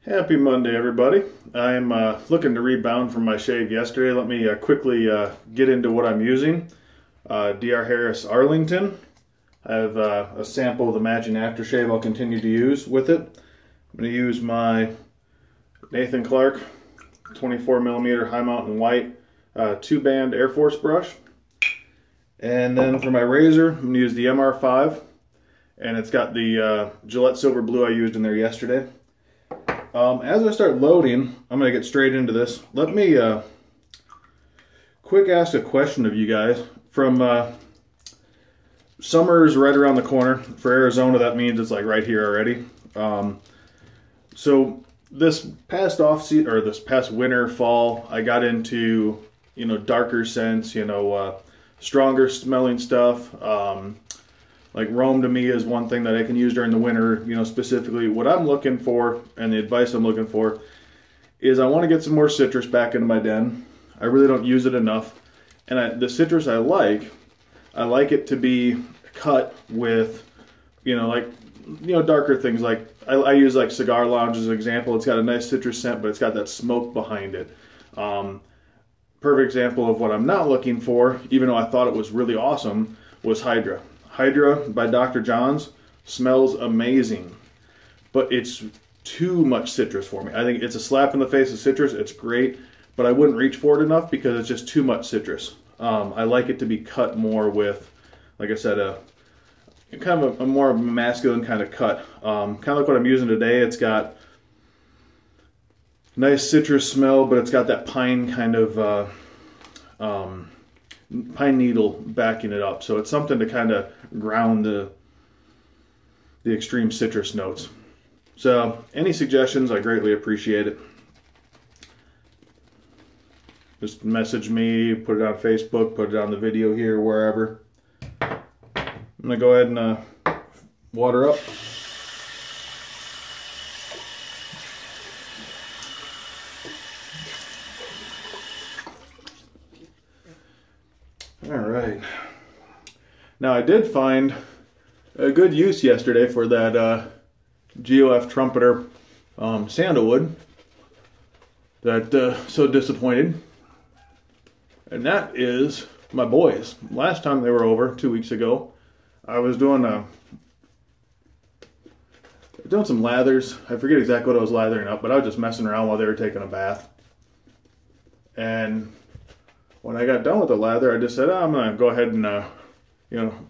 Happy Monday, everybody. I'm looking to rebound from my shave yesterday. Let me quickly get into what I'm using. Dr. Harris Arlington. I have a sample of the matching aftershave I'll continue to use with it. I'm going to use my Nathan Clark 24mm High Mountain White 2-band Air Force brush. And then for my razor, I'm going to use the MR5. And it's got the Gillette Silver Blue I used in there yesterday. As I start loading, I'm going to get straight into this. Let me quick ask a question of you guys. From summer's right around the corner. For Arizona, that means it's like right here already. So this past this past winter, fall, I got into darker scents, stronger smelling stuff. Like Rome to me is one thing that I can use during the winter, specifically. What I'm looking for, and the advice I'm looking for, is I want to get some more citrus back into my den. I really don't use it enough. And the citrus I like it to be cut with, darker things. Like, I use like Cigar Lounge as an example. It's got a nice citrus scent, but it's got that smoke behind it. Perfect example of what I'm not looking for, even though I thought it was really awesome, was Hydra. Hydra by Dr. John's smells amazing, but it's too much citrus for me. I think it's a slap in the face of citrus. It's great, but I wouldn't reach for it enough because it's just too much citrus. I like it to be cut more with, like I said, a kind of a more masculine kind of cut. Kind of like what I'm using today. It's got nice citrus smell, but it's got that pine kind of pine needle backing it up. So it's something to kind of ground the extreme citrus notes. So any suggestions, I greatly appreciate it. Just message me, put it on Facebook, put it on the video here, wherever. I'm gonna go ahead and water up. All right. Now I did find a good use yesterday for that GOF trumpeter sandalwood that so disappointed, and that is my boys. Last time they were over 2 weeks ago, I was doing some lathers. I forget exactly what I was lathering up, but I was just messing around while they were taking a bath. And when I got done with the lather, I just said, I'm gonna go ahead and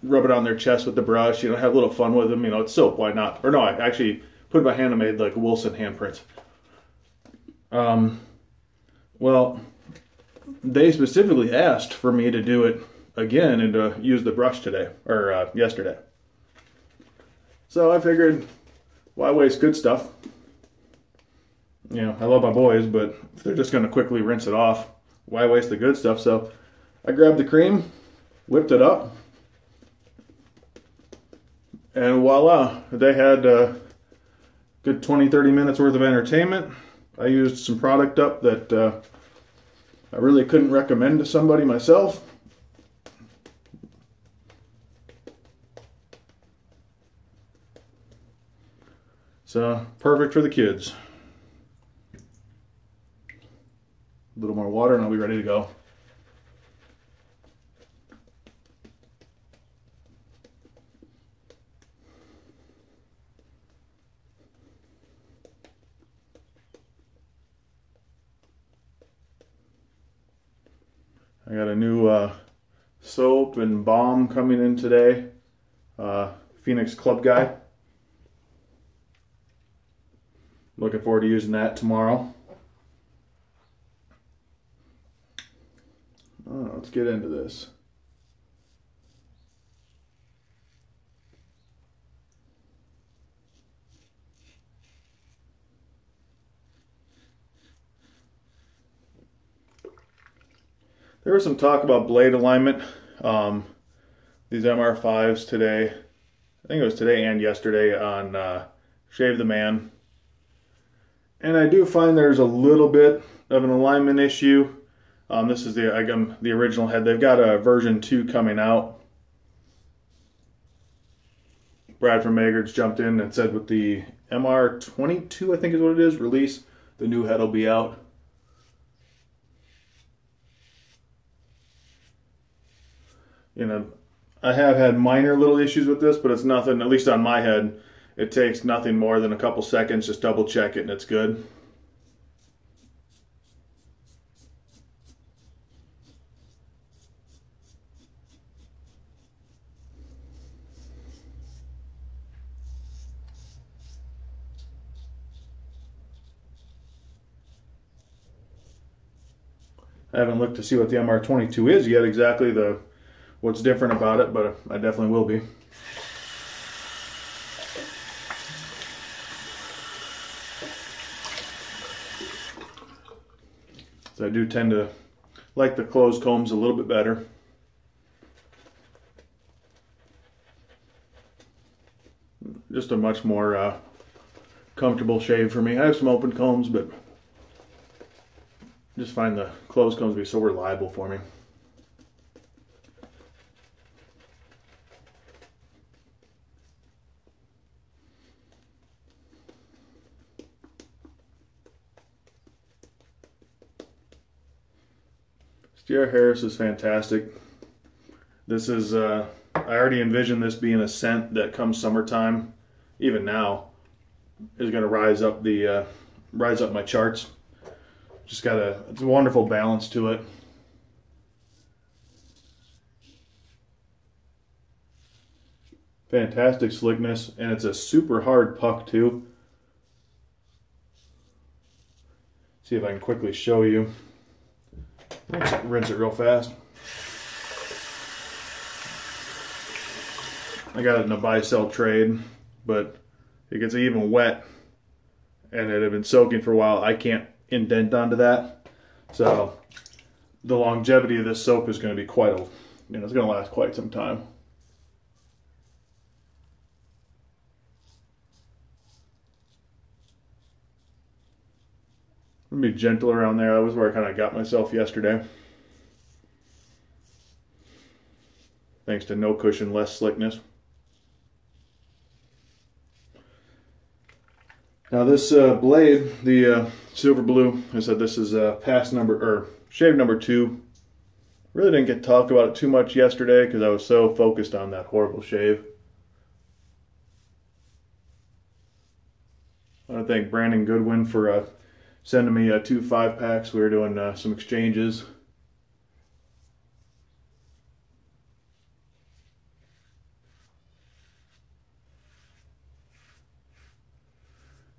rub it on their chest with the brush, have a little fun with them. It's soap, why not? Or no, I actually put my hand and made like Wilson handprints. Well, they specifically asked for me to do it again and to use the brush today, or yesterday. So I figured, why waste good stuff? I love my boys, but if they're just gonna quickly rinse it off, why waste the good stuff? So I grabbed the cream, whipped it up, and voila, they had a good 20-30 minutes worth of entertainment. I used some product up that I really couldn't recommend to somebody myself. So perfect for the kids. A little more water and I'll be ready to go. I got a new soap and balm coming in today. Phoenix Club Guy. Looking forward to using that tomorrow. Let's get into this. There was some talk about blade alignment. These MR5s today, I think it was today and yesterday on Shave the Man. And I do find there's a little bit of an alignment issue. This is the original head. They've got a version 2 coming out. Brad from Maggard's jumped in and said with the MR22, I think is what it is, release. The new head will be out. You know, I have had minor little issues with this, but it's nothing, at least on my head, it takes nothing more than a couple seconds. Just double check it and it's good. I haven't looked to see what the MR22 is yet, exactly what's different about it, but I definitely will be. So I do tend to like the closed combs a little bit better. Just a much more comfortable shave for me. I have some open combs, but just find the closed combs to be so reliable for me. DR Harris is fantastic. This is, I already envision this being a scent that comes summertime, even now, is going to rise up my charts. Just it's a wonderful balance to it. Fantastic slickness, and it's a super hard puck too. See if I can quickly show you. Rinse it real fast. I got it in a buy-sell trade, but it gets even wet, and it had been soaking for a while. I can't indent onto that, so the longevity of this soap is going to be quite a, it's going to last quite some time. I'm going to be gentle around there. That was where I kind of got myself yesterday. Thanks to no cushion, less slickness. Now this blade, the silver blue, I said this is shave number 2. Really didn't get talked about it too much yesterday because I was so focused on that horrible shave. I want to thank Brandon Goodwin for sending me 2 5-packs. We were doing some exchanges.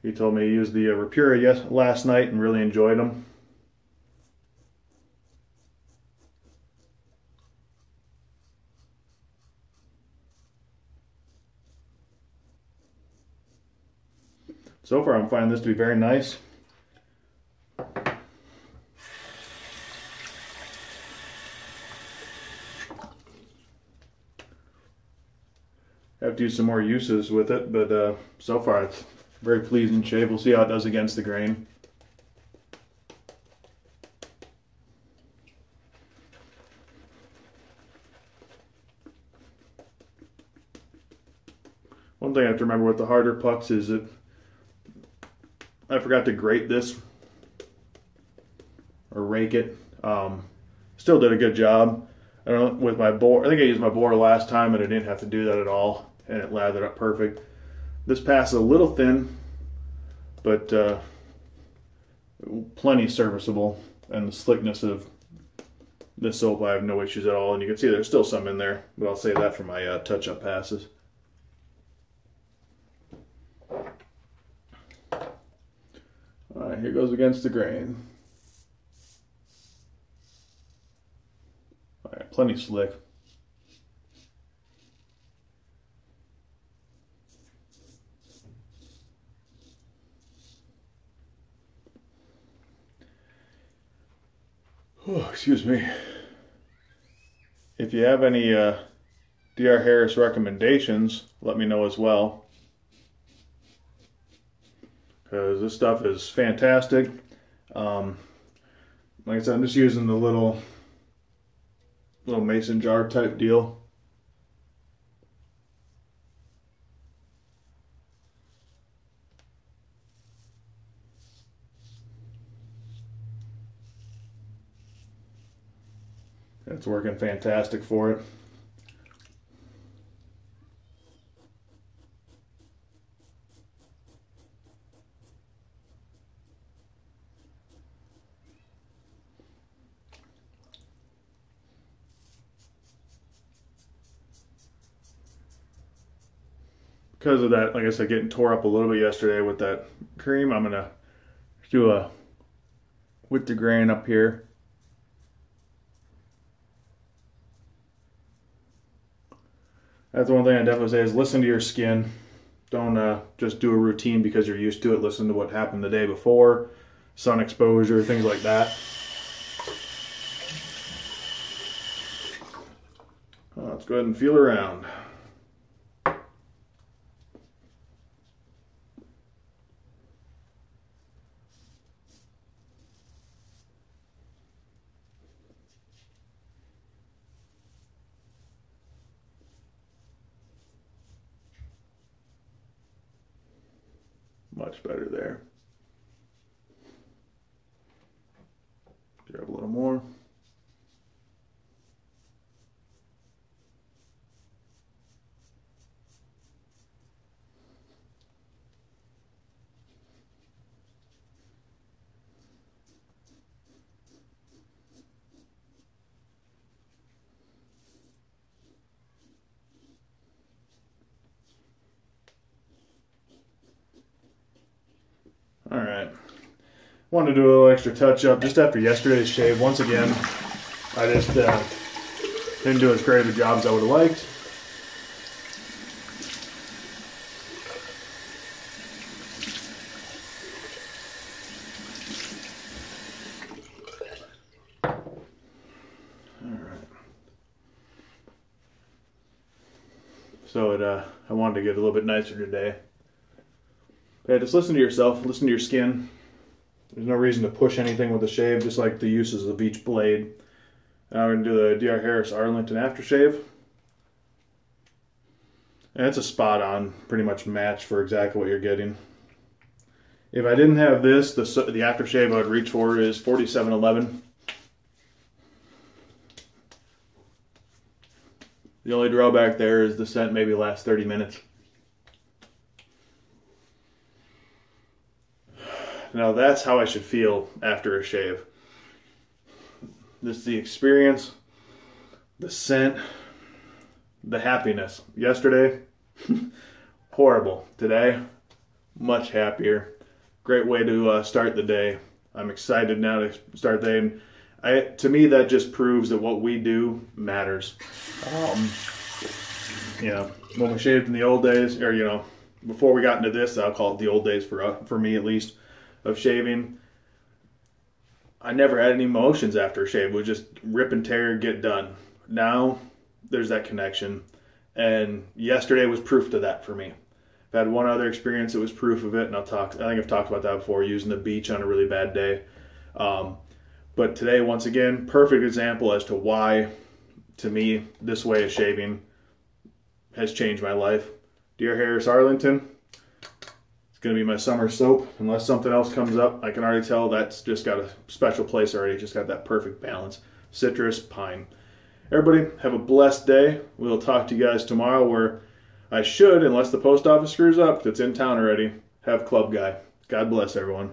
He told me he used the Rapura last night and really enjoyed them. So far I'm finding this to be very nice. I have to use some more uses with it, but so far it's very pleasing shave. We'll see how it does against the grain. One thing I have to remember with the harder pucks is that I forgot to grate this or rake it. Still did a good job. I don't know, with my bore, I think I used my bore last time and I didn't have to do that at all, and it lathered up perfect. This pass is a little thin, but plenty serviceable, and the slickness of this soap I have no issues at all, and you can see there's still some in there, but I'll save that for my touch-up passes. Alright, here goes against the grain. Alright, plenty slick. Oh, excuse me. If you have any DR Harris recommendations, let me know as well, because this stuff is fantastic. Like I said, I'm just using the little mason jar type deal. It's working fantastic for it. Because of that, like I said, getting tore up a little bit yesterday with that cream, I'm going to do a with the grain up here. That's one thing I definitely say is listen to your skin. Don't just do a routine because you're used to it. Listen to what happened the day before, sun exposure, things like that. Let's go ahead and feel around. Much better there. Grab a little more. All right, wanted to do a little extra touch up just after yesterday's shave. Once again, I just didn't do as great of a job as I would have liked. All right. So I wanted to get a little bit nicer today. Yeah, just listen to yourself, listen to your skin. There's no reason to push anything with a shave, just like the uses of each blade. Now we're going to do the DR Harris Arlington aftershave. And it's a spot on, pretty much match for exactly what you're getting. If I didn't have this, the aftershave I would reach for is 4711. The only drawback there is the scent maybe lasts 30 minutes. Now that's how I should feel after a shave. This is the experience, the scent, the happiness. Yesterday, horrible. Today, much happier. Great way to start the day. I'm excited now to start the day. To me, that just proves that what we do matters. When we shaved in the old days, or before we got into this, I'll call it the old days for me at least, of shaving, I never had any emotions after a shave. It would just rip and tear, get done. Now there's that connection, and yesterday was proof to that for me. I've had one other experience that was proof of it, and I think I've talked about that before, using the beach on a really bad day. But today, once again, perfect example as to why, to me, this way of shaving has changed my life. DR Harris Arlington, going to be my summer soap. Unless something else comes up, I can already tell that's just got a special place already. Just got that perfect balance. Citrus, pine. Everybody, have a blessed day. We'll talk to you guys tomorrow, where I should, unless the post office screws up, that's in town already, have Club Guy. God bless everyone.